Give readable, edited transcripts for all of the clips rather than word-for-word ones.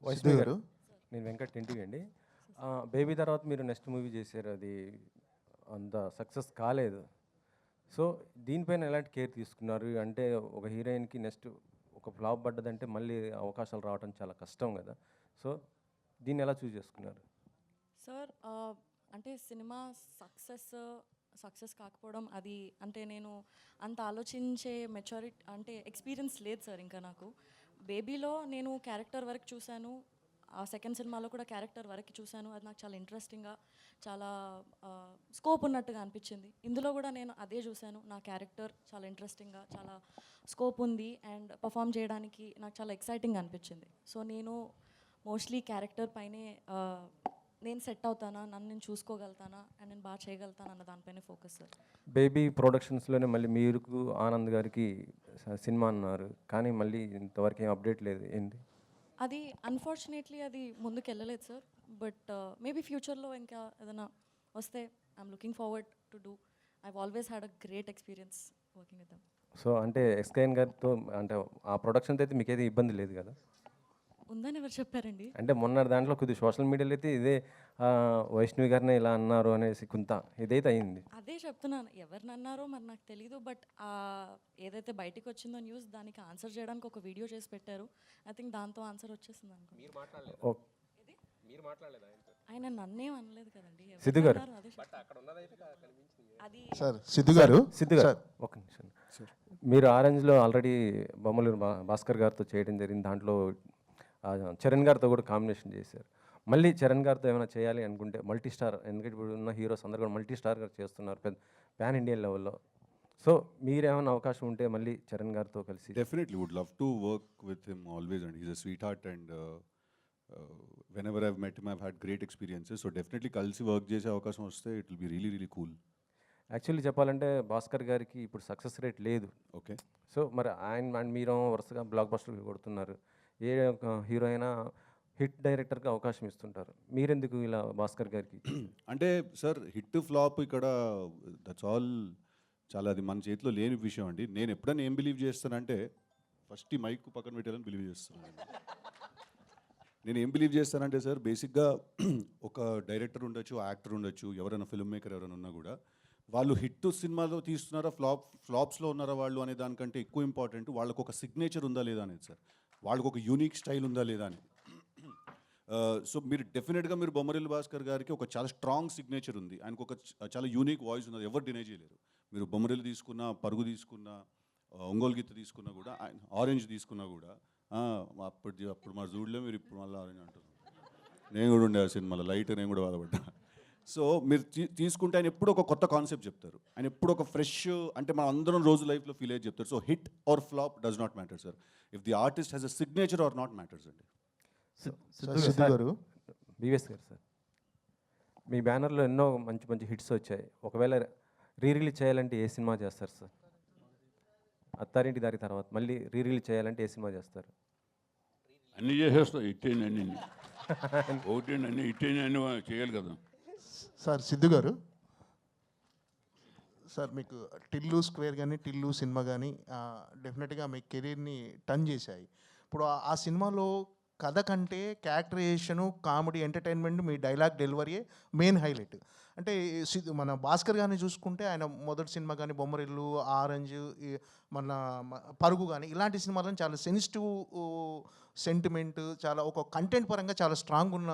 వైష్ణవి గారు నేను వెంకట్ ఇంటికి అండి. బేబీ తర్వాత మీరు నెక్స్ట్ మూవీ చేశారు, అది అంత సక్సెస్ కాలేదు. సో దీనిపైన ఎలాంటి కేర్ తీసుకున్నారు? అంటే ఒక హీరోయిన్కి నెక్స్ట్ ఒక ఫ్లాప్ పడ్డదంటే మళ్ళీ అవకాశాలు రావడం చాలా కష్టం కదా. సో దీన్ని ఎలా చూస్ చేసుకున్నారు? సార్ అంటే సినిమా సక్సెస్ కాకపోవడం అది అంటే నేను అంత ఆలోచించే మెచ్యూరిటీ అంటే ఎక్స్పీరియన్స్ లేదు సార్. ఇంకా నాకు బేబీలో నేను క్యారెక్టర్ వరకు చూశాను, ఆ సెకండ్ సినిమాలో కూడా క్యారెక్టర్ వరకు చూశాను. అది నాకు చాలా ఇంట్రెస్టింగ్గా, చాలా స్కోప్ ఉన్నట్టుగా అనిపించింది. ఇందులో కూడా నేను అదే చూశాను, నా క్యారెక్టర్ చాలా ఇంట్రెస్టింగ్గా, చాలా స్కోప్ ఉంది అండ్ పర్ఫామ్ చేయడానికి నాకు చాలా ఎక్సైటింగ్ అనిపించింది. సో నేను మోస్ట్లీ క్యారెక్టర్ పైనే నేను సెట్ అవుతానా, నన్ను నేను చూసుకోగలుగుతానా అండ్ నేను బాగా చేయగలుగుతాను అన్న దానిపైనే ఫోకస్ సార్. బేబీ ప్రొడక్షన్స్లోనే మళ్ళీ మీకు ఆనంద్ గారికి సినిమా అన్నారు, కానీ మళ్ళీ ఇంతవరకు ఏం అప్డేట్ లేదు, ఏంటి? అది అన్ఫార్చునేట్లీ అది ముందుకు వెళ్ళలేదు సార్. బట్ మేబీ ఫ్యూచర్లో ఇంకా ఏదైనా వస్తే I'm looking forward to do. I've always had a great experience working with them. So అంటే ఎస్కేఎన్ గారితో అంటే ఆ ప్రొడక్షన్తో అయితే మీకైతే ఇబ్బంది లేదు కదా? ఉందని ఎవరు చెప్పారండి? అంటే మొన్న దాంట్లో కొద్దిగా సోషల్ మీడియాలో అయితే ఇదే వైష్ణవి గారిని ఇలా అన్నారు అనేసి కొంత ఇదైతే అయింది. అదే చెప్తున్నాను, ఎవరిని అన్నారో మరి నాకు తెలీదు. బట్ ఏదైతే బయటికి వచ్చిందో న్యూస్, దానికి ఆన్సర్ చేయడానికి ఒక వీడియో చేసి పెట్టారు. ఐ థింక్ దాంతో ఆన్సర్ వచ్చేసింది అనుకో. ఆయన నన్నేం అనలేదు కదండి. సిద్ధు గారు. అది సార్ సిద్ధు గారు ఒక నిమిషం. మీరు ఆరెంజ్లో ఆల్రెడీ బొమ్మలూరు భాస్కర్ గారితో చేయడం జరిగింది, దాంట్లో చరణ్ గారితో కూడా కాంబినేషన్ చేశారు. మళ్ళీ చరణ్ గారితో ఏమైనా చేయాలి అనుకుంటే మల్టీ స్టార్, ఎందుకంటే ఇప్పుడు ఉన్న హీరోస్ అందరూ కూడా మల్టీ స్టార్ గారు చేస్తున్నారు పెద్ద పాన్ ఇండియన్ లెవెల్లో. సో మీరేమైనా అవకాశం ఉంటే మళ్ళీ చరణ్ గారితో కలిసి? Definitely would love to work with him always, and he's a sweetheart, and whenever I've met him I've had great experiences, so definitely కలిసి వర్క్ చేసే అవకాశం వస్తే it will be really really cool. Actually చెప్పాలంటే భాస్కర్ గారికి ఇప్పుడు success rate లేదు. Okay, so మరి ఆయన అండ్ మీరు వరుసగా బ్లాక్ బస్టర్ కొడుతున్నారు, ఏ హీరో అయినా హిట్ డైరెక్టర్కి అవకాశం ఇస్తుంటారు, మీరెందుకు ఇలా భాస్కర్ గారికి? అంటే సార్ హిట్ ఫ్లాప్ ఇక్కడ దట్స్ ఆల్ చాలా అది మన చేతిలో లేని విషయం అండి. నేను ఎప్పుడైనా ఏం బిలీవ్ చేస్తానంటే ఫస్ట్ ఈ మైక్ పక్కన పెట్టాలని బిలీవ్ చేస్తున్నాను. నేను ఏం బిలీవ్ చేస్తానంటే సార్, బేసిక్గా ఒక డైరెక్టర్ ఉండొచ్చు, యాక్టర్ ఉండొచ్చు, ఎవరైనా ఫిల్మ్ మేకర్ ఎవరైనా ఉన్నా కూడా వాళ్ళు హిట్ సినిమాలో తీస్తున్నారా ఫ్లాప్స్లో ఉన్నారా వాళ్ళు అనే దానికంటే ఎక్కువ ఇంపార్టెంట్ వాళ్ళకు ఒక సిగ్నేచర్ ఉందా లేదా అనేది సార్. వాళ్ళకు ఒక యూనిక్ స్టైల్ ఉందా లేదా అని. సో మీరు డెఫినెట్గా మీరు బొమ్మరిల్లు భాస్కర్ గారికి ఒక చాలా స్ట్రాంగ్ సిగ్నేచర్ ఉంది, ఆయనకు ఒక చాలా యూనిక్ వాయిస్ ఉంది, ఎవరు డినై చేయలేరు. మీరు బొమ్మరిల్లు తీసుకున్నా, పరుగు తీసుకున్నా, ఒంగోలు గీత తీసుకున్నా కూడా, ఆయన ఆరెంజ్ తీసుకున్నా కూడా, అప్పుడు మా జూడ్లో మీరు ఇప్పుడు మళ్ళీ ఆరెంజ్ అంటారు. నేను కూడా ఉండే ఆ సినిమాలో లైట్, నేను కూడా బాధపడ్డా. సో మీరు తీసుకుంటే ఆయన ఎప్పుడు ఒక కొత్త కాన్సెప్ట్ చెప్తారు, ఆయన ఎప్పుడు ఒక ఫ్రెష్, అంటే మనం అందరం రోజు లైఫ్లో ఫీల్ అయ్యి చెప్తారు. So hit or flop does not matter sir, if the artist has a signature or not matters అండి. సిద్ధు గారు, బీవీఎస్ గారు సార్, మీ బ్యానర్లో ఎన్నో మంచి మంచి హిట్స్ వచ్చాయి. ఒకవేళ రిలీజ్ చేయాలంటే ఏ సినిమా చేస్తారు సార్? అత్తారింటి దారి తర్వాత మళ్ళీ రిలీజ్ చేయాలంటే ఏ సినిమా చేస్తారు? అన్నీ చేసేస్తాం, ఇట్టేని అన్ని ఒకటి అన్ని ఇట్టేని అన్ని చేయాలి కదా సార్. సిద్ధు గారు సార్, మీకు టిల్లు స్క్వేర్ కానీ టిల్లు సినిమా కానీ డెఫినెట్గా మీ కెరీర్ని టర్న్ చేశాయి. ఇప్పుడు ఆ సినిమాలో కథ కంటే క్యారెక్టరైజేషను, కామెడీ, ఎంటర్టైన్మెంట్, మీ డైలాగ్ డెలివరీయే మెయిన్ హైలైట్. అంటే మన భాస్కర్ గారిని చూసుకుంటే ఆయన మొదటి సినిమా కానీ బొమ్మరిల్లు, ఆరెంజ్, మన పరుగు కానీ ఇలాంటి సినిమాలను చాలా సెన్సిటివ్ సెంటిమెంట్, చాలా ఒక కంటెంట్ పరంగా చాలా స్ట్రాంగ్ ఉన్న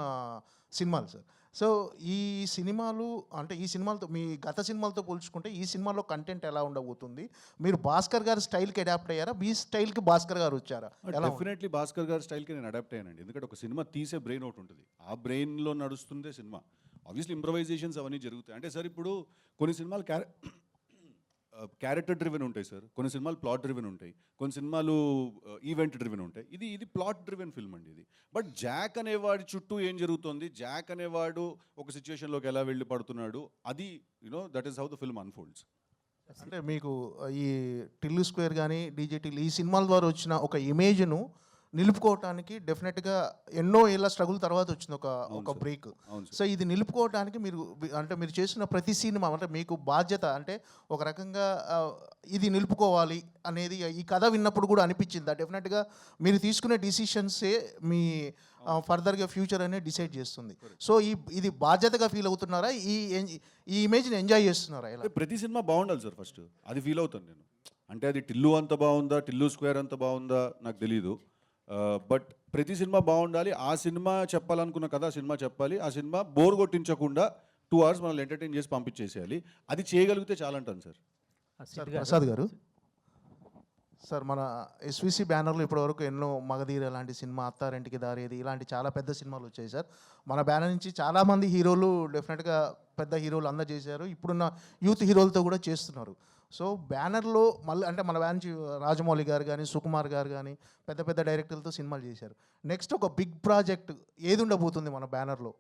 సినిమాలు సార్. సో ఈ సినిమాలు అంటే ఈ సినిమాలతో మీ గత సినిమాలతో పోల్చుకుంటే ఈ సినిమాలో కంటెంట్ ఎలా ఉండబోతుంది? మీరు భాస్కర్ గారి స్టైల్కి అడాప్ట్ అయ్యారా, మీ స్టైల్కి భాస్కర్ గారు వచ్చారా? డెఫినెట్లీ భాస్కర్ గారి స్టైల్కి నేను అడాప్ట్ అయ్యానండి. ఎందుకంటే ఒక సినిమా తీసే బ్రెయిన్ ఒకటి ఉంటుంది, ఆ బ్రెయిన్లో నడుస్తుందే సినిమా. ఆబ్వియస్లీ ఇంప్రవైజేషన్స్ అవన్నీ జరుగుతాయి. అంటే సార్ ఇప్పుడు కొన్ని సినిమాలు క్యారెక్టర్ డ్రివెన్ ఉంటాయి సార్, కొన్ని సినిమాలు ప్లాట్ డ్రివెన్ ఉంటాయి, కొన్ని సినిమాలు ఈవెంట్ డ్రివెన్ ఉంటాయి. ఇది ప్లాట్ డ్రివెన్ ఫిల్మ్ అండి ఇది. బట్ జాక్ అనేవాడి చుట్టూ ఏం జరుగుతుంది, జాక్ అనేవాడు ఒక సిచ్యువేషన్లోకి ఎలా వెళ్ళి పడుతున్నాడు, అది that is how the film unfolds. అంటే మీకు ఈ టిల్లు స్క్వేర్ కానీ డీజే టిల్లు ఈ సినిమాల ద్వారా వచ్చిన ఒక ఇమేజ్ను నిలుపుకోవటానికి డెఫినెట్గా ఎన్నో ఏళ్ళ స్ట్రగుల్ తర్వాత వచ్చింది ఒక బ్రేక్. సో ఇది నిలుపుకోవటానికి మీరు చేసిన ప్రతి సినిమా అంటే మీకు బాధ్యత, అంటే ఒక రకంగా ఇది నిలుపుకోవాలి అనేది ఈ కథ విన్నప్పుడు కూడా అనిపించిందా? డెఫినెట్గా మీరు తీసుకునే డిసిషన్సే మీ ఫర్దర్గా ఫ్యూచర్ అనేది డిసైడ్ చేస్తుంది. సో ఇది బాధ్యతగా ఫీల్ అవుతున్నారా, ఈ ఇమేజ్ని ఎంజాయ్ చేస్తున్నారా ఇలా? ప్రతి సినిమా బాగుండాలి సార్ ఫస్ట్, అది ఫీల్ అవుతాను నేను. అంటే అది టిల్లు అంత బాగుందా, టిల్లు స్క్వేర్ అంత బాగుందా నాకు తెలీదు, బట్ ప్రతి సినిమా బాగుండాలి. ఆ సినిమా చెప్పాలనుకున్న కథ ఆ సినిమా చెప్పాలి. ఆ సినిమా బోర్ కొట్టించకుండా 2 hours మనల్ని ఎంటర్టైన్ చేసి పంపించేసేయాలి. అది చేయగలిగితే చాలంటాను సార్. సార్ ప్రసాద్ గారు, సార్ మన ఎస్విసి బ్యానర్లో ఇప్పటివరకు ఎన్నో మగధీర లాంటి సినిమా, అత్తారింటికి దారేది ఇలాంటి చాలా పెద్ద సినిమాలు వచ్చాయి సార్. మన బ్యానర్ నుంచి చాలామంది హీరోలు డెఫినెట్గా పెద్ద హీరోలు అందరూ చేశారు, ఇప్పుడున్న యూత్ హీరోలతో కూడా చేస్తున్నారు. సో బ్యానర్లో మళ్ళీ అంటే మన బ్యాన్ నుంచి రాజమౌళి గారు కానీ, సుకుమార్ గారు కానీ పెద్ద పెద్ద డైరెక్టర్లతో సినిమాలు చేశారు. నెక్స్ట్ ఒక బిగ్ ప్రాజెక్ట్ ఏది ఉండబోతుంది మన బ్యానర్లో?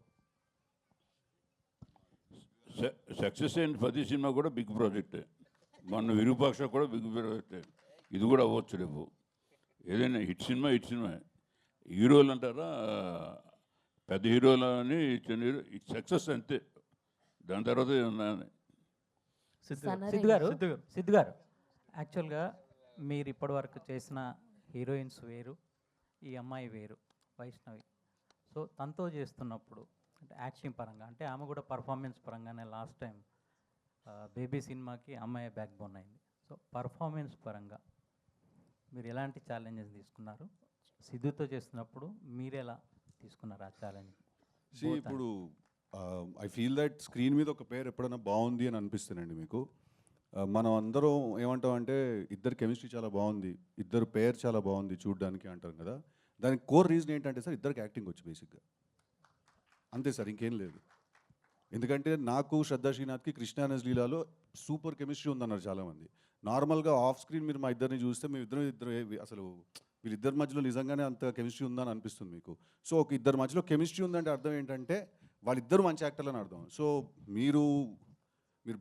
సక్సెస్ అయిన ప్రతి సినిమా కూడా బిగ్ ప్రాజెక్టే. మొన్న విరూపాక్ష కూడా బిగ్ ప్రాజెక్టే. ఇది కూడా అవ్వచ్చు రేపు. ఏదైనా హిట్ సినిమా హీరోలు అంటారా, పెద్ద హీరోలు అని చిన్న హీరో సక్సెస్ అంతే, దాని తర్వాత ఏమన్నా. సిద్ధు గారు యాక్చువల్గా మీరు ఇప్పటివరకు చేసిన హీరోయిన్స్ వేరు, ఈ అమ్మాయి వేరు, వైష్ణవి. సో తనతో చేస్తున్నప్పుడు అంటే యాక్టింగ్ పరంగా, అంటే ఆమె కూడా పర్ఫార్మెన్స్ పరంగానే లాస్ట్ టైం బేబీ సినిమాకి అమ్మాయి బ్యాక్ బోన్ అయింది. సో పర్ఫార్మెన్స్ పరంగా మీరు ఎలాంటి ఛాలెంజెస్ తీసుకున్నారు? సిద్ధుతో చేస్తున్నప్పుడు మీరు ఎలా తీసుకున్నారు ఆ ఛాలెంజ్? ఇప్పుడు ఐ ఫీల్ దట్ స్క్రీన్ మీద ఒక పేరు ఎప్పుడైనా బాగుంది అని అనిపిస్తుందండి మీకు. మనం అందరం ఏమంటామంటే ఇద్దరు కెమిస్ట్రీ చాలా బాగుంది, ఇద్దరు పేరు చాలా బాగుంది చూడడానికి అంటారు కదా. దానికి కోర్ రీజన్ ఏంటంటే సార్, ఇద్దరికి యాక్టింగ్ వచ్చు బేసిక్గా, అంతే సార్, ఇంకేం లేదు. ఎందుకంటే నాకు శ్రద్ధా శ్రీనాథ్కి కృష్ణానస్ లీలాలో సూపర్ కెమిస్ట్రీ ఉందన్నారు చాలామంది. నార్మల్గా ఆఫ్ స్క్రీన్ మీరు మా ఇద్దరిని చూస్తే మేము ఇద్దరు అసలు వీళ్ళిద్దరి మధ్యలో నిజంగానే అంత కెమిస్ట్రీ ఉందని అనిపిస్తుంది మీకు. సో ఒక ఇద్దరి మధ్యలో కెమిస్ట్రీ ఉందంటే అర్థం ఏంటంటే వాళ్ళిద్దరు మంచి యాక్టర్లు అని అర్థం. సో మీరు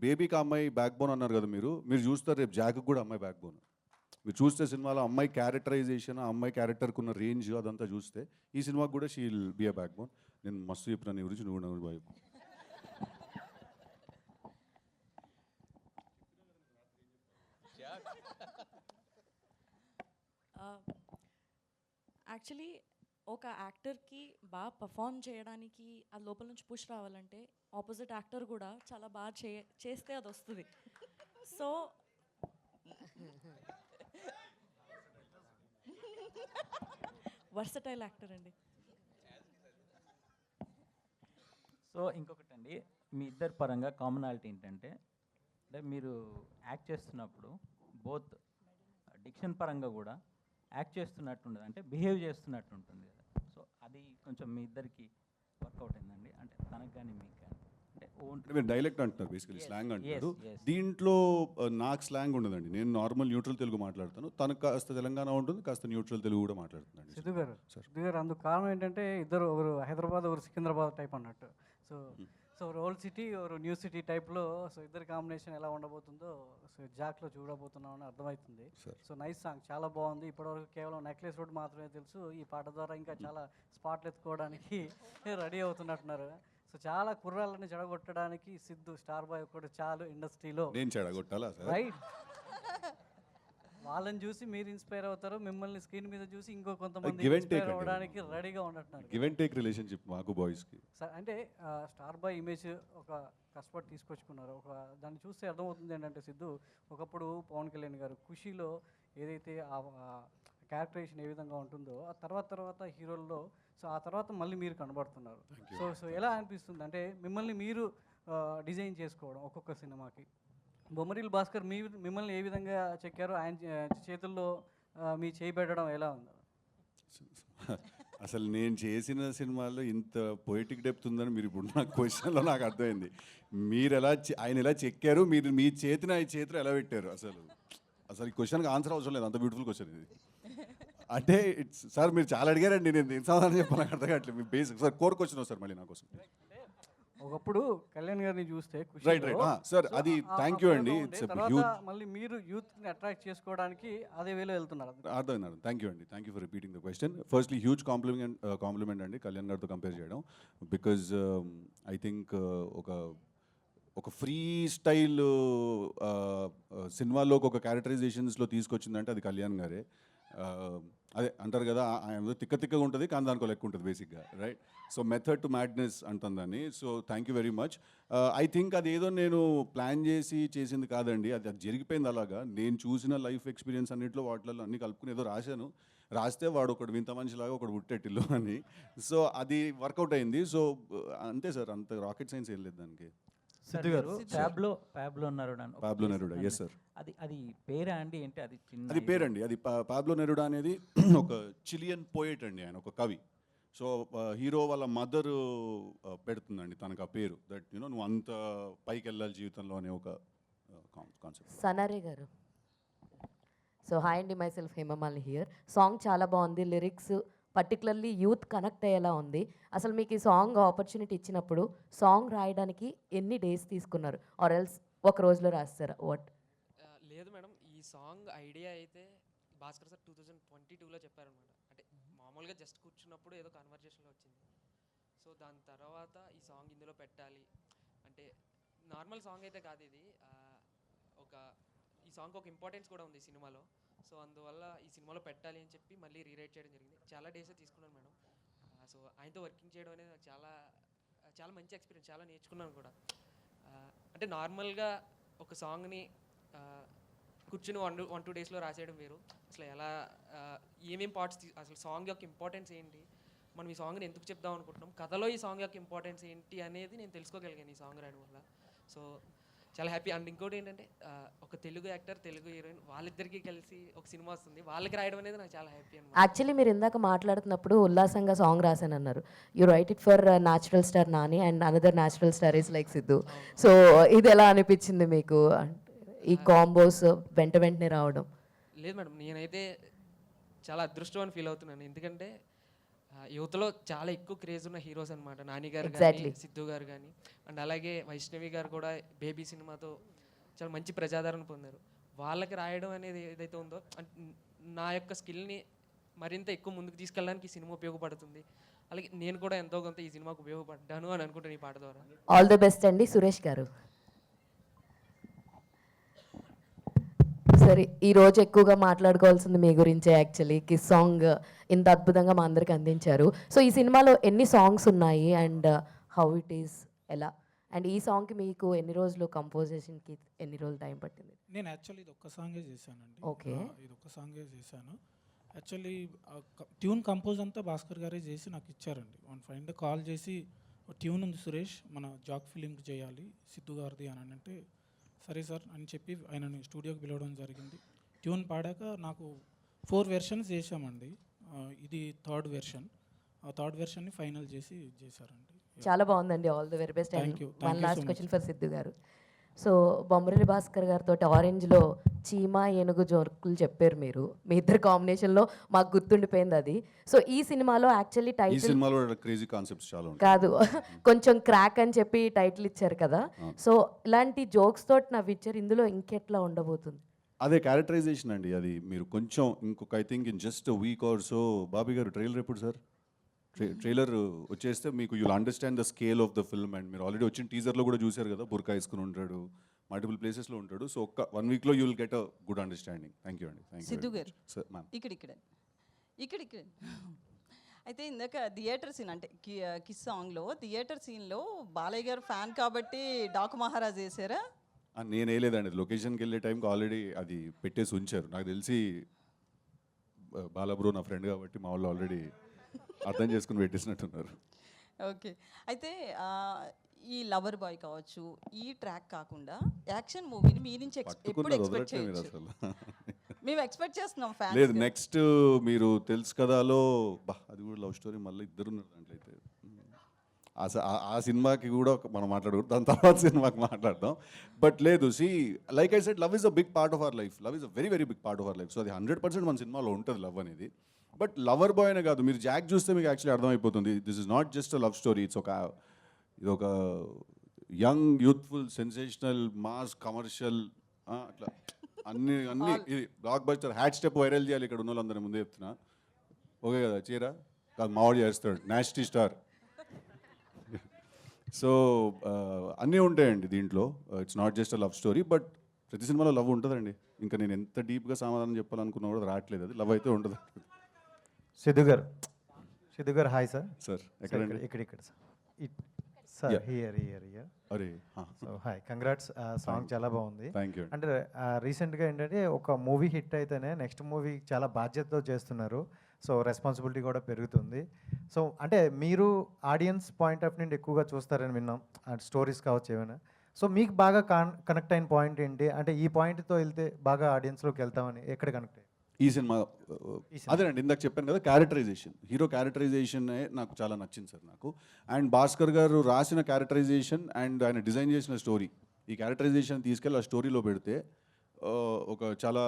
బేబీకి అమ్మాయి బ్యాక్ బోన్ అన్నారు కదా, మీరు చూస్తారు రేపు జాక్కి కూడా అమ్మాయి బ్యాక్ బోన్. మీరు చూస్తే సినిమాలో అమ్మాయి క్యారెక్టరైజేషన్, అమ్మాయి క్యారెక్టర్కి ఉన్న రేంజ్ అదంతా చూస్తే ఈ సినిమాకి కూడా she will be a back bone. నేను మస్తు చెప్పిన నీ గురించి, నువ్వు బాయ్. యాక్చువల్లీ ఒక యాక్టర్కి బాగా పర్ఫామ్ చేయడానికి ఆ లోపల నుంచి పుష్ రావాలంటే ఆపోజిట్ యాక్టర్ కూడా చాలా బాగా చేస్తే అది వస్తుంది. సో వర్సటైల్ యాక్టర్ అండి. సో ఇంకొకటి అండి, మీ ఇద్దరి పరంగా కామనాలిటీ ఏంటంటే, అంటే మీరు యాక్ట్ చేస్తున్నప్పుడు బోత్ డిక్షన్ పరంగా కూడా యాక్ట్ చేస్తున్నట్టు ఉండదు, అంటే బిహేవ్ చేస్తున్నట్టు ఉంటుంది కదా. సో అది కొంచెం మీ ఇద్దరికి వర్కౌట్ అయిందండి, అంటే తనకు కానీ మీకు కానీ. అంటే మీరు డైలెక్ట్ అంటున్నారు, బేసికలీ స్లాంగ్ అంటారు. దీంట్లో నాకు స్లాంగ్ ఉండదండి, నేను నార్మల్ న్యూట్రల్ తెలుగు మాట్లాడతాను. తనకు కాస్త తెలంగాణ ఉంటుంది, కాస్త న్యూట్రల్ తెలుగు కూడా మాట్లాడుతున్నాను. సిద్ధు గారు అందుకు కారణం ఏంటంటే ఇద్దరు ఒకరు హైదరాబాద్, ఒకరు సికింద్రాబాద్ టైప్ అన్నట్టు. సో ఒకరు ఓల్డ్ సిటీ, ఒకరు న్యూ సిటీ టైప్లో. సో ఇద్దరు కాంబినేషన్ ఎలా ఉండబోతుందో సో జాక్లో చూడబోతున్నామని అర్థమవుతుంది. సో నైస్ సాంగ్, చాలా బాగుంది. ఇప్పటివరకు కేవలం నెక్లెస్ రోడ్ మాత్రమే తెలుసు, ఈ పాట ద్వారా ఇంకా చాలా స్పాట్లు ఎత్తుకోవడానికి రెడీ అవుతున్నట్టున్నారు. సో చాలా కుర్రాళ్ళని చెడగొట్టడానికి సిద్ధు స్టార్ బాయ్ ఒకటి చాలు ఇండస్ట్రీలో. నేను చెడగొట్టాలా సార్? రైట్, వాళ్ళని చూసి మీరు ఇన్స్పైర్ అవుతారు, మిమ్మల్ని స్క్రీన్ మీద చూసి ఇంకో కొంతమంది ఇన్స్పైర్ అవ్వడానికి రెడీగా ఉన్నట్టున్నారు. గివ్ అండ్ టేక్ రిలేషన్షిప్ మాకు బాయ్స్కి. అంటే స్టార్ బాయ్ ఇమేజ్ ఒక కష్టపడి తీసుకొచ్చుకున్నారు. ఒక దాన్ని చూస్తే అర్థమవుతుంది ఏంటంటే సిద్ధు ఒకప్పుడు పవన్ కళ్యాణ్ గారు ఖుషీలో ఏదైతే ఆ క్యారెక్టరైజేషన్ ఏ విధంగా ఉంటుందో ఆ తర్వాత హీరోల్లో, సో ఆ తర్వాత మళ్ళీ మీరు కనబడుతున్నారు. సో ఎలా అనిపిస్తుంది అంటే మిమ్మల్ని మీరు డిజైన్ చేసుకోవడం ఒక్కొక్క సినిమాకి? బొమ్మరిల్ భాస్కర్ మిమ్మల్ని ఏ విధంగా చెక్కారో, ఆయన చేతుల్లో మీ చేయి పెట్టడం ఎలా ఉంది? అసలు నేను చేసిన సినిమాల్లో ఇంత పొయిటిక్ డెప్త్ ఉందని మీరు ఇప్పుడు నా క్వశ్చన్లో నాకు అర్థమైంది. మీరు ఆయన ఎలా చెక్కారు, మీరు మీ చేతిని ఆయన చేతిలో ఎలా పెట్టారు? అసలు ఈ క్వశ్చన్కి ఆన్సర్ అవసరం లేదు, అంత బ్యూటిఫుల్ క్వశ్చన్ ఇది. అంటే సార్ మీరు చాలా అడిగారండి, నేను ఏం సమాధానం చెప్పాను నాకు అర్థం కావట్లేదు. మీ బేసిక్ సార్ కోర్ క్వశ్చన్ వస్తారు మళ్ళీ నా కోసం. ఒకప్పుడు కళ్యాణ్ గారిని చూస్తే రైట్ సార్, అది థ్యాంక్ యూ అండి. మళ్ళీ మీరు యూత్ని అట్రాక్ట్ చేసుకోవడానికి అదే వేలో వెళ్తున్నారు. అర్థమైనారు, థ్యాంక్ యూ అండి, thank you for repeating the question. Firstly huge compliment అండి కళ్యాణ్ గారితో కంపేర్ చేయడం. బికాజ్ ఐ థింక్ ఒక ఫ్రీ స్టైల్ సినిమాలోకి ఒక క్యారెక్టరైజేషన్స్లో తీసుకొచ్చిందంటే అది కళ్యాణ్ గారే. అదే అంటారు కదా తిక్క తిక్కగా ఉంటుంది కానీ దానికో లెక్క ఉంటుంది బేసిక్గా, right? So method to madness అంటుంది దాన్ని. So thank you very much. I think అది ఏదో నేను ప్లాన్ చేసి చేసింది కాదండి, అది అది జరిగిపోయింది అలాగా. నేను చూసిన లైఫ్ ఎక్స్పీరియన్స్ అన్నింటిలో వాటిల్లో అన్ని కలుపుకుని ఏదో రాశాను. రాస్తే వాడు ఒకడు వింత మనిషిలాగా ఒకడు పుట్టేటిల్లు అని. సో అది వర్కౌట్ అయింది. సో అంతే సార్, అంత రాకెట్ సైన్స్ ఏం లేదు దానికి. సిద్ధు గారు ప్యాబ్లో నెరుడా అని ఒక పాబ్లో piece నెరుడా, ఉంది. Yes sir. అది పేరా అండి ఏంటి అది చిన్న అది పేరండి, అది పాబ్లో నెరుడా అనేది ఒక చిలియన్ పోయెట్ అండి, ఆయన ఒక కవి. సో హీరో వాళ్ళ మదర్ పెడుతుందండి తనకు ఆ పేరు, దట్ యూనో నువ్వు అంత పైకి వెళ్ళాలి జీవితంలో అనే ఒక కాన్సెప్ట్. సనారే గారు. సో హాయ్ అండి, myself Hemamalini here. Song చాలా బాగుంది, లిరిక్స్ పర్టికులర్లీ యూత్ కనెక్ట్ అయ్యేలా ఉంది. అసలు మీకు ఈ సాంగ్ ఆపర్చునిటీ ఇచ్చినప్పుడు సాంగ్ రాయడానికి ఎన్ని డేస్ తీసుకున్నారు, ఆర్ ఎల్స్ ఒక రోజులో రాస్తారా? వాట్? లేదు మేడం, ఈ సాంగ్ ఐడియా అయితే భాస్కర్ సార్ 2022లో చెప్పారనమాట. అంటే మామూలుగా జస్ట్ కూర్చున్నప్పుడు ఏదో కన్వర్జేషన్లో వచ్చింది. సో దాని తర్వాత ఈ సాంగ్ ఇందులో పెట్టాలి అంటే నార్మల్ సాంగ్ అయితే కాదు ఇది, ఈ సాంగ్ ఒక ఇంపార్టెన్స్ కూడా ఉంది సినిమాలో. సో అందువల్ల ఈ సినిమాలో పెట్టాలి అని చెప్పి మళ్ళీ రీరైట్ చేయడం జరిగింది. చాలా డేసే తీసుకున్నాను మేడం. సో ఆయనతో వర్కింగ్ చేయడం అనేది నాకు చాలా చాలా మంచి ఎక్స్పీరియన్స్, చాలా నేర్చుకున్నాను కూడా. అంటే నార్మల్గా ఒక సాంగ్ని కూర్చుని 1-2 డేస్లో రాసేయడం వేరు. అసలు ఎలా ఏమేం పార్ట్స్ అసలు సాంగ్ యొక్క ఇంపార్టెన్స్ ఏంటి, మనం ఈ సాంగ్ని ఎందుకు చెప్దాం అనుకుంటున్నాం, కథలో ఈ సాంగ్ యొక్క ఇంపార్టెన్స్ ఏంటి అనేది నేను తెలుసుకోగలిగాను ఈ సాంగ్ రాయడం వల్ల. సో చాలా హ్యాపీ. అండ్ ఇంకోటి ఏంటంటే ఒక తెలుగు యాక్టర్, తెలుగు హీరోయిన్ వాళ్ళిద్దరికీ కలిసి ఒక సినిమా వస్తుంది, వాళ్ళకి రాయడం అనేది నాకు చాలా హ్యాపీ అనమాట. యాక్చువల్లీ మీరు ఇందాక మాట్లాడుతున్నప్పుడు ఉల్లాసంగా సాంగ్ రాశానన్నారు. You write it for natural star Nani and another natural star is like Siddhu. So ఇది ఎలా అనిపించింది మీకు, ఈ కాంబోస్ వెంటనే రావడం? లేదు మేడం, నేనైతే చాలా అదృష్టం అని ఫీల్ అవుతున్నాను. ఎందుకంటే యువతలో చాలా ఎక్కువ క్రేజ్ ఉన్న హీరోస్ అనమాట. నాని గారు కానీ, సిద్ధు గారు కానీ, అండ్ అలాగే వైష్ణవి గారు కూడా బేబీ సినిమాతో చాలా మంచి ప్రజాదరణ పొందారు. వాళ్ళకి రాయడం అనేది ఏదైతే ఉందో నా యొక్క స్కిల్ని మరింత ఎక్కువ ముందుకు తీసుకెళ్ళడానికి ఈ సినిమా ఉపయోగపడుతుంది. అలాగే నేను కూడా ఎంతో కొంత ఈ సినిమాకు ఉపయోగపడ్డాను అని అనుకుంటాను ఈ పాట ద్వారా. ఆల్ ది బెస్ట్ అండి. సురేష్ గారు, సరే ఈరోజు ఎక్కువగా మాట్లాడుకోవాల్సింది మీ గురించే. యాక్చువల్లీ కిస్ సాంగ్ ఇంత అద్భుతంగా మా అందరికి అందించారు. సో ఈ సినిమాలో ఎన్ని సాంగ్స్ ఉన్నాయి అండ్ హౌ ఇట్ ఈస్, ఎలా, అండ్ ఈ సాంగ్కి మీకు ఎన్ని రోజులు కంపోజిషన్కి ఎన్ని రోజులు టైం పట్టింది? నేను యాక్చువల్లీ ఇది ఒక్క సాంగే చేశానండి. ఓకే, ఇది ఒక్క సాంగే చేశాను. యాక్చువల్లీ ట్యూన్ కంపోజ్ అంతా భాస్కర్ గారే చేసి నాకు ఇచ్చారండి. వన్ ఫ్రెండ్ కాల్ చేసి ట్యూన్ ఉంది సురేష్, మన జాక్ ఫిలింకి చేయాలి సిద్ధు గారిది అని అంటే సరే సార్ అని చెప్పి ఆయనని స్టూడియోకి పిలవడం జరిగింది. ట్యూన్ పాడాక నాకు 4 వెర్షన్స్ చేశామండి. ఇది థర్డ్ వెర్షన్. ఆ థర్డ్ వెర్షన్ని ఫైనల్ చేసి చేశారండి. చాలా బాగుందండి. All the very best. Thank you. One Thank you last so question much. For Siddhu గారు. సో బొమ్మరిల్లి భాస్కర్ గారితో ఆరెంజ్లో చీమ ఏనుగు జోకులు చెప్పారు మీరు. మీ ఇద్దరు కాంబినేషన్లో మాకు గుర్తుండిపోయింది అది. సో ఈ సినిమాలో యాక్చువల్లీ ఈ టైటిల్ సినిమాలో క్రేజీ కాన్సెప్ట్స్ చాలా ఉంటాయి. కాదు, కొంచెం క్రాక్ అని చెప్పి టైటిల్ ఇచ్చారు కదా. సో ఇలాంటి జోక్స్ తోటి నవ్విచ్చారు. ఇందులో ఇంకెట్లా ఉండబోతుంది? అదే క్యారెక్టరైజేషన్ అండి. అది మీరు కొంచెం ఇంకొక I think in just week or so. Bobby గారు ట్రైలర్ ఎప్పుడు సార్? ట్రైలర్ వచ్చేస్తే మీకు you'll understand the scale of the film. And మీరు ఆల్రెడీ వచ్చిన టీజర్లో కూడా చూశారు కదా, బుర్కా వేసుకుని ఉంటాడు, మల్టిపుల్ ప్లేసెస్లో ఉంటాడు. సో ఒక్క 1 వీక్లో you will get a good understanding. Thank you అండి. థ్యాంక్ సిద్ధు యూ గారు సార్. మ్యామ్ ఇక్కడ అయితే ఇందాక థియేటర్ సీన్ అంటే కిస్ సాంగ్లో థియేటర్ సీన్లో బాలయ్య గారు ఫ్యాన్ కాబట్టి డాకు మహారాజ్ వేసారా? నేను వేయలేదండి. లొకేషన్కి వెళ్ళే టైంకి ఆల్రెడీ అది పెట్టేసి ఉంచారు. నాకు తెలిసి బాలబ్రో నా ఫ్రెండ్ కాబట్టి మా వాళ్ళు ఆల్రెడీ అర్థం చేసుకుని పెట్టేసినట్టున్నారు. ఓకే, అయితే ఈ లవర్ బాయ్ కావచ్చు, ఈ ట్రాక్ కాకుండా యాక్షన్ మూవీని మీ నుంచి ఎప్పుడు పట్టుకున్నది ఎక్స్పెక్ట్ వదలట్లే మీరు చేయొచ్చు? అసలు. మేము ఎక్స్పెక్ట్ చేస్తున్నాం లేదు, ఫ్యాన్స్. నెక్స్ట్ మీరు తెలుసు కదాలో అది కూడా లవ్ స్టోరీ మళ్ళీ ఇద్దరు ఉన్నారు దాంట్లో. అయితే ఆ సినిమాకి కూడా మనం మాట్లాడకూడదు, దాని తర్వాత సినిమాకి మాట్లాడదాం. బట్ లేదు, see like I said, love is a big part of our life. Love is a very very big part of our life. So అది 100% మన సినిమాలో ఉంటుంది లవ్ అనేది. బట్ లవర్ బాయ్ అనే కాదు, మీరు జాక్ చూస్తే మీకు యాక్చువల్లీ అర్థమైపోతుంది. This is not just a love story. ఇది ఒక young youthful sensational mass commercial అట్లా అన్ని ఇది block buster. Hat step viral చేయాలి ఇక్కడ ఉన్న వాళ్ళందరి ముందే చెప్తున్నా. ఓకే కదా, చీరా కాదు మావాడు చేస్తాడు, నాస్టీ స్టార్. సో అన్నీ ఉంటాయండి దీంట్లో. It's not just a love story, but ప్రతి సినిమాలో లవ్ ఉంటుందండి. ఇంకా నేను ఎంత డీప్గా సమాధానం చెప్పాలనుకున్నా కూడా రావట్లేదు. అది లవ్ అయితే ఉంటుంది. సిద్ధు గారు హాయ్ సార్. సార్ ఎక్కడండి? ఇక్కడ సార్ Yeah. హియర్ అరే సో హాయ్, కంగ్రాట్స్. సాంగ్ చాలా బాగుంది. Thank you. అంటే రీసెంట్గా ఏంటంటే ఒక మూవీ హిట్ అయితేనే నెక్స్ట్ మూవీ చాలా బాధ్యతతో చేస్తున్నారు. సో రెస్పాన్సిబిలిటీ కూడా పెరుగుతుంది. సో అంటే మీరు ఆడియన్స్ పాయింట్ ఆఫ్ నుండి ఎక్కువగా చూస్తారని విన్నాం, స్టోరీస్ కావచ్చు ఏమైనా. సో మీకు బాగా కనెక్ట్ అయిన పాయింట్ ఏంటి? అంటే ఈ పాయింట్తో వెళ్తే బాగా ఆడియన్స్లోకి వెళ్తామని ఎక్కడ కనెక్ట్ అయ్యి? ఈ సినిమా అదేనండి, ఇందాక చెప్పాను కదా, క్యారెక్టరైజేషన్, హీరో క్యారెక్టరైజేషన్ నాకు చాలా నచ్చింది సార్ నాకు. అండ్ భాస్కర్ గారు రాసిన క్యారెక్టరైజేషన్ అండ్ ఆయన డిజైన్ చేసిన స్టోరీ, ఈ క్యారెక్టరైజేషన్ తీసుకెళ్ళి ఆ స్టోరీలో పెడితే ఒక చాలా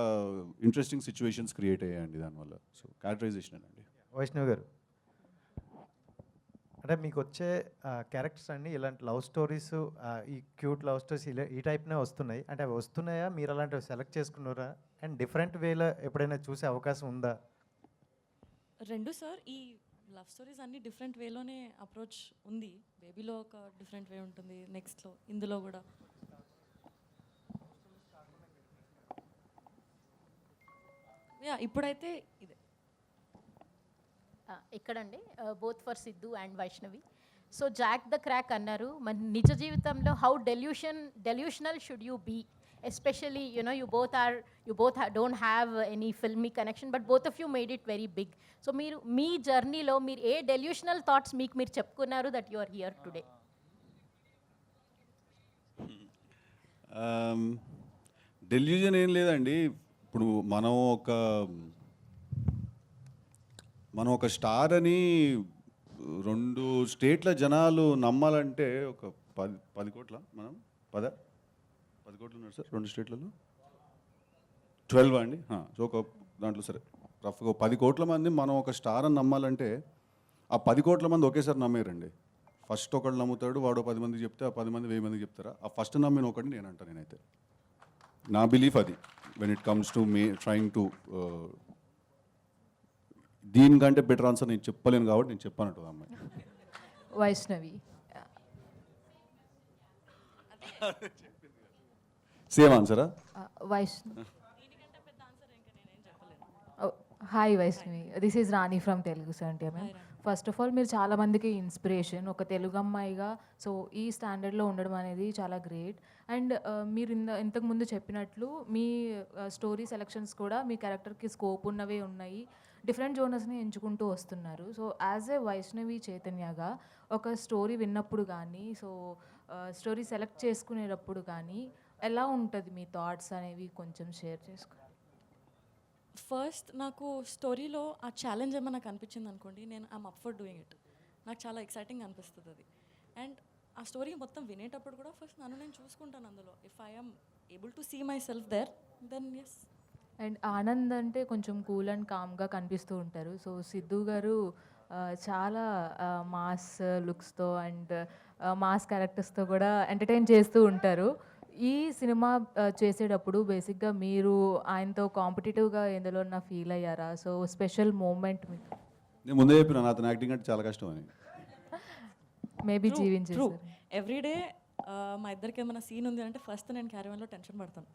ఇంట్రెస్టింగ్ సిచ్యువేషన్స్ క్రియేట్ అయ్యాయండి దానివల్ల. సో క్యారెక్టరైజేషన్ అండి. వైష్ణవ్ గారు, అంటే మీకు వచ్చే క్యారెక్టర్స్ అన్నీ ఇలాంటి లవ్ స్టోరీస్, ఈ క్యూట్ లవ్ స్టోరీస్ ఈ టైప్నే వస్తున్నాయి. అంటే అవి వస్తున్నాయా, మీరు అలాంటివి సెలెక్ట్ చేసుకున్నారా? అండ్ డిఫరెంట్ వేలో ఎప్పుడైనా చూసే అవకాశం ఉందా? రెండు సార్, ఈ లవ్ స్టోరీస్ అన్ని డిఫరెంట్ వేలోనే అప్రోచ్ ఉంది. బేబీలో ఒక డిఫరెంట్ వే ఉంటుంది, నెక్స్ట్లో ఇందులో కూడా. ఇప్పుడైతే ఇదే ఇక్కడండి, both for Siddhu and Vaishnavi. So jack the crack అన్నారు, మన నిజ జీవితంలో how delusional should you be, especially you both don't have any filmy connection, but both of you made it very big. So మీరు మీ జర్నీలో మీరు ఏ డెల్యూషనల్ థాట్స్ మీరు చెప్పుకున్నారు that you are here today? Delusion ఏం లేదండి. ఇప్పుడు మనం ఒక స్టార్ అని 2 స్టేట్ల జనాలు నమ్మాలంటే ఒక 10 కోట్ల, మనం 10 కోట్లు ఉన్నారు సార్ 2 స్టేట్లలో, 12 అండి. సో ఒక దాంట్లో సరే రఫ్గా 10 కోట్ల మంది మనం ఒక స్టార్ అని నమ్మాలంటే ఆ 10 కోట్ల మంది ఒకేసారి నమ్మేరండి. ఫస్ట్ ఒకళ్ళు నమ్ముతాడు, వాడు 10 మందికి చెప్తే ఆ 10 మంది 1000 మందికి చెప్తారా? ఆ ఫస్ట్ నమ్మిన ఒకటి నేనంటాను. నేనైతే నా బిలీఫ్ అది. When it comes to me trying to, దీనికంటే బెటర్ ఆన్సర్ నేను చెప్పలేను కాబట్టి నేను చెప్పానంటు అమ్మాయి. వైష్ణవి, సేమ్ ఆన్సరా? Hi Vaishnavi, this is Rani from Telugu సంటే. మ్యామ్, ఫస్ట్ ఆఫ్ ఆల్ మీరు చాలా మందికి ఇన్స్పిరేషన్, ఒక తెలుగు అమ్మాయిగా. సో ఈ స్టాండర్డ్లో ఉండడం అనేది చాలా గ్రేట్. అండ్ మీరు ఇంతకుముందు చెప్పినట్లు మీ స్టోరీ సెలెక్షన్స్ కూడా మీ క్యారెక్టర్కి స్కోప్ ఉన్నవే ఉన్నాయి, డిఫరెంట్ జోనర్స్ని ఎంచుకుంటూ వస్తున్నారు. సో యాజ్ ఏ వైష్ణవి చైతన్యగా ఒక స్టోరీ విన్నప్పుడు కానీ, సో స్టోరీ సెలెక్ట్ చేసుకునేటప్పుడు కానీ ఎలా ఉంటుంది మీ థాట్స్ అనేవి కొంచెం షేర్ చేసుకో. ఫస్ట్ నాకు స్టోరీలో ఆ ఛాలెంజ్ ఏమైనా నాకు అనిపించింది అనుకోండి, నేను I'm up for doing it. నాకు చాలా ఎక్సైటింగ్ అనిపిస్తుంది అది. అండ్ ఆ స్టోరీ మొత్తం వినేటప్పుడు కూడా ఫస్ట్ నన్ను నేను చూసుకుంటాను అందులో. If I am able to see myself there, then yes. And Anand అంటే కొంచెం కూల్ అండ్ కామ్గా కనిపిస్తూ ఉంటారు. సో సిద్ధు గారు చాలా మాస్ లుక్స్తో అండ్ మాస్ క్యారెక్టర్స్తో కూడా ఎంటర్టైన్ చేస్తూ ఉంటారు. ఈ సినిమా చేసేటప్పుడు బేసిక్గా మీరు ఆయనతో కాంపిటేటివ్గా ఎందులో ఫీల్ అయ్యారా? సో స్పెషల్ మూమెంట్ మీకు? నేను ముందే చెప్పిన అతను యాక్టింగ్ అంటే చాలా కష్టం అని. మేబీ జీవించారు ఎవ్రీడే మా ఇద్దరికి ఏమైనా సీన్ ఉంది అంటే ఫస్ట్ నేను క్యారీవన్లో టెన్షన్ పడతాను,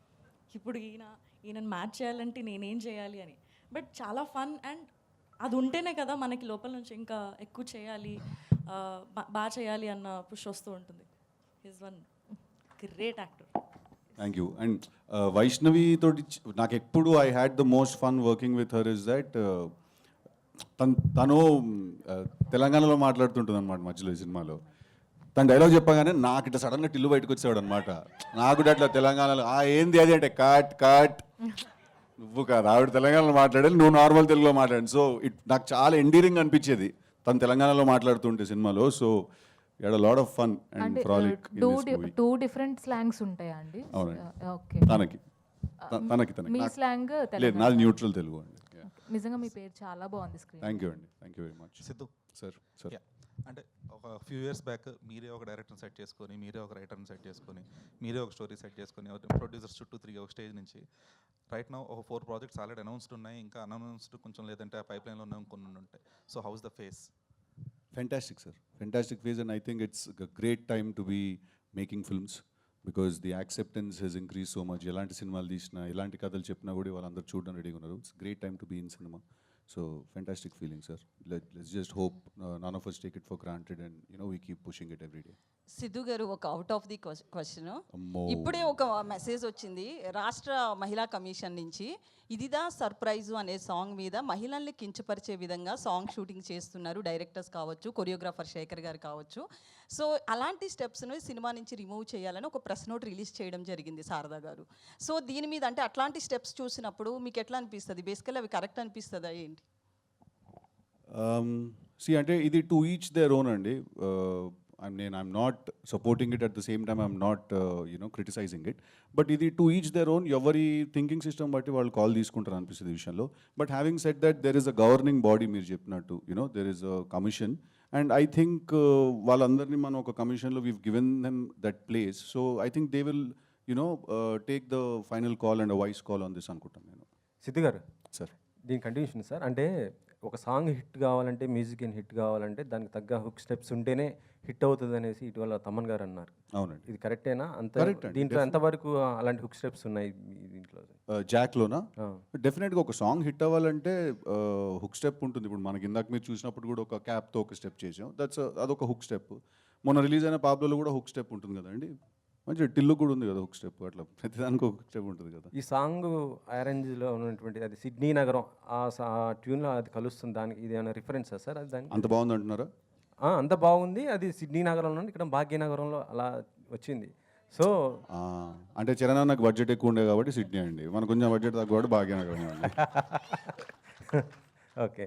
ఇప్పుడు ఈయనను మ్యాచ్ చేయాలంటే నేనేం చేయాలి అని. బట్ చాలా ఫన్, అండ్ అది ఉంటేనే కదా మనకి లోపల నుంచి ఇంకా ఎక్కువ చేయాలి, బాగా చేయాలి అన్న పుష్ వస్తూ ఉంటుంది. Is one great actor. Thank you. And Vaishnavi తోటి నాకు ఎప్పుడు I had the most fun working with her is that తను తెలంగాణలో మాట్లాడుతుంటుంది అనమాట మధ్యలో ఈ సినిమాలో. తను డైలాగ్ చెప్పగానే నాకు ఇట్లా సడన్గా టిల్లు బయటకు వచ్చేవాడు అనమాట. నాకు కూడా అట్లా తెలంగాణలో ఏంది అది అంటే కాట్ నువ్వు కాదు, ఆవిడ తెలంగాణలో మాట్లాడాలి, నువ్వు నార్మల్ తెలుగులో మాట్లాడి. సో నాకు చాలా ఎండీరింగ్ అనిపించేది తను తెలంగాణలో మాట్లాడుతుంటే సినిమాలో. So had a lot of fun and frolic in this movie. Two different slangs ఉంటాయా అండి? ఓకే. తనకి మీ స్లాంగ్ లేదు, నాది న్యూట్రల్ తెలుగు అండి. నిజంగా మీ పేరు చాలా బాగుంది స్క్రీన్. థ్యాంక్ యూ అండి, thank you very much. Siddhu sir అంటే ఒక ఫ్యూ ఇయర్స్ బ్యాక్ మీరే ఒక డైరెక్టర్ని సెట్ చేసుకొని, మీరే ఒక రైటర్ని సెట్ చేసుకొని, మీరే ఒక స్టోరీ సెట్ చేసుకొని, ప్రొడ్యూసర్స్ చుట్టూ తిరిగి ఒక స్టేజ్ నుంచి రైట్ నౌ ఒక 4 ప్రాజెక్ట్స్ ఆల్రెడీ అనౌన్స్డ్ ఉన్నాయి, ఇంకా అనౌన్స్డ్ కొంచెం లేదంటే ఆ పైప్ లైన్లో ఉన్నాయి కొన్ని ఉంటాయి. So house the face? Fantastic, sir. Fantastic phase, and I think it's a great time to be making films because the acceptance has increased so much. Elanti cinemalu teesina, elanti kadalu cheppina kuda vallandaru చూడడం రెడీగా ఉన్నారు. It's a great time to be in cinema. So fantastic feeling, sir. Let's just hope none of us take it for granted, and we keep pushing it every day. Siddhu గారు ఒక out of the question, అమ్మో. ఇప్పుడే ఒక message వచ్చింది రాష్ట్ర మహిళా commission నుంచి. ఇదిదా surprise అనే సాంగ్ మీద మహిళల్ని కించపరిచే విధంగా సాంగ్ షూటింగ్ చేస్తున్నారు డైరెక్టర్స్ కావచ్చు, కొరియోగ్రాఫర్ శేఖర్ గారు కావచ్చు. సో అలాంటి స్టెప్స్ను సినిమా నుంచి రిమూవ్ చేయాలని ఒక ప్రెస్ నోట్ రిలీజ్ చేయడం జరిగింది శారదా గారు. సో దీని మీద అంటే అట్లాంటి స్టెప్స్ చూసినప్పుడు మీకు ఎట్లా అనిపిస్తుంది? బేసికల్లీ అవి కరెక్ట్ అనిపిస్తుందా ఏంటి? See, అంటే ఇది టు ఈచ్ దేర్ ఓన్ అండి. I'm not supporting it, at the same time I'm not criticizing it, but ఇది టు ఈచ్ దేర్ ఓన్. ఎవరి థింకింగ్ సిస్టమ్ బట్టి వాళ్ళు కాల్ తీసుకుంటారు అనిపిస్తుంది ఈ విషయంలో. But having said that, there is a governing body, మీరు చెప్పినట్టు there is a commission, and I think వాళ్ళందరినీ మనం ఒక కమిషన్లో we've given them that place. So I think they will take the final call and voice call on this అనుకుంటాను నేను. సిద్ధు గారు sir, దీని కంటిన్యూషన్ సార్. అంటే ఒక సాంగ్ హిట్ కావాలంటే, మ్యూజిక్ హిట్ కావాలంటే దానికి తగ్గ హుక్ స్టెప్స్ ఉంటేనే హిట్ అవుతుంది అనేసి ఇటీవల తమన్ గారు అన్నారు. అవునండి. ఇది కరెక్టేనా? అంత Correct అండి. దీంట్లో ఎంతవరకు అలాంటి హుక్ స్టెప్స్ ఉన్నాయి దీంట్లో? జాక్లోనా? డెఫినెట్గా ఒక సాంగ్ హిట్ అవ్వాలంటే హుక్ స్టెప్ ఉంటుంది. ఇప్పుడు మనకి ఇందాక మీరు చూసినప్పుడు కూడా ఒక క్యాప్తో ఒక స్టెప్ చేసాం, అదొక హుక్ స్టెప్. మొన్న రిలీజ్ అయిన పాబ్లోలో కూడా హుక్ స్టెప్ ఉంటుంది కదండి. మంచి టిల్లు కూడా ఉంది కదా హుక్ స్టెప్. అట్లా ప్రతిదానికి ఒక స్టెప్ ఉంటుంది కదా. ఈ సాంగ్ ఆరెంజ్లో ఉన్నటువంటి అది సిడ్నీ నగరం ఆ ట్యూన్లో అది కలుస్తుంది, దానికి ఇది ఏమైనా రిఫరెన్సా సార్? అది దానికి అంత బాగుంది అంటున్నారా? అంత బాగుంది. అది సిడ్నీ నగరంలో ఇక్కడ భాగ్యనగరంలో అలా వచ్చింది. సో అంటే చరణ్ నాకు బడ్జెట్ ఎక్కువ ఉండే కాబట్టి సిడ్నీ అండి, మనకు కొంచెం బడ్జెట్ తక్కువ కాబట్టి భాగ్యనగరం అండి. ఓకే.